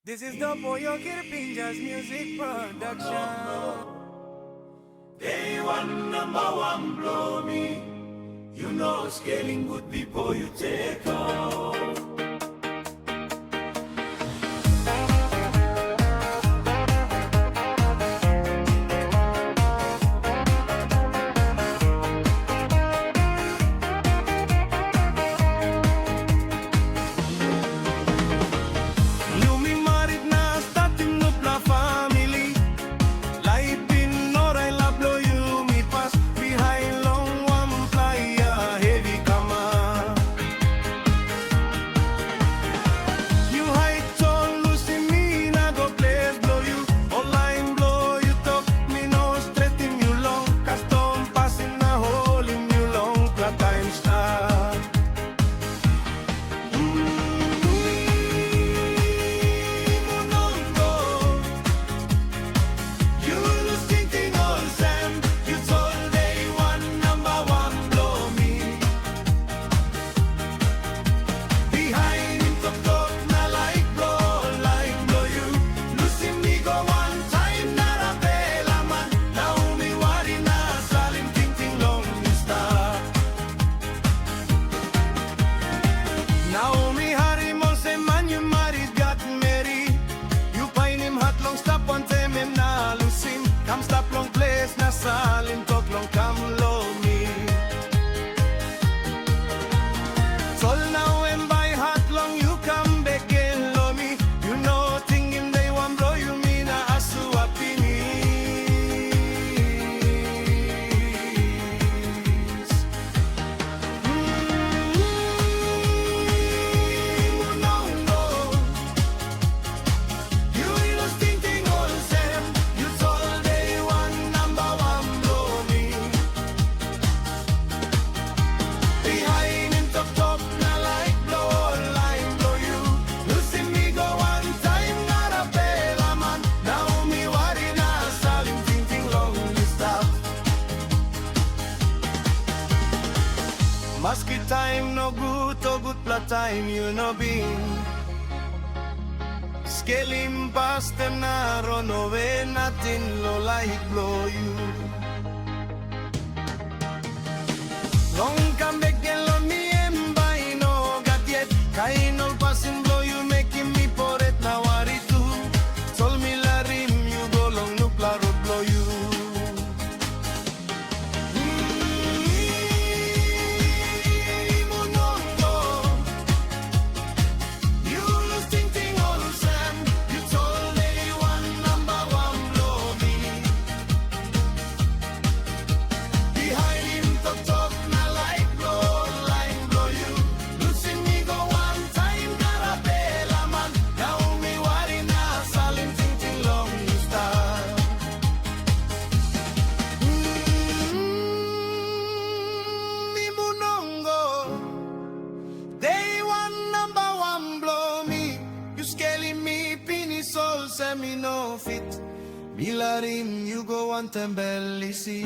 This is the Boyo Kirpinja's music production. Day one, number one, blow me. You know scaling good before you take off. Maski time no good to good pla time you know being Scaling past them na rono we natin lo like blow you Long come back and lo me and by no got yet Kainol passing blow you making me pour it now wari too Sol me la rim you go long no plaro blow you Imu Nongo, day one, number one, blow me. You scaling me, pini soul, semi no fit. Milarim, you go want and belly see.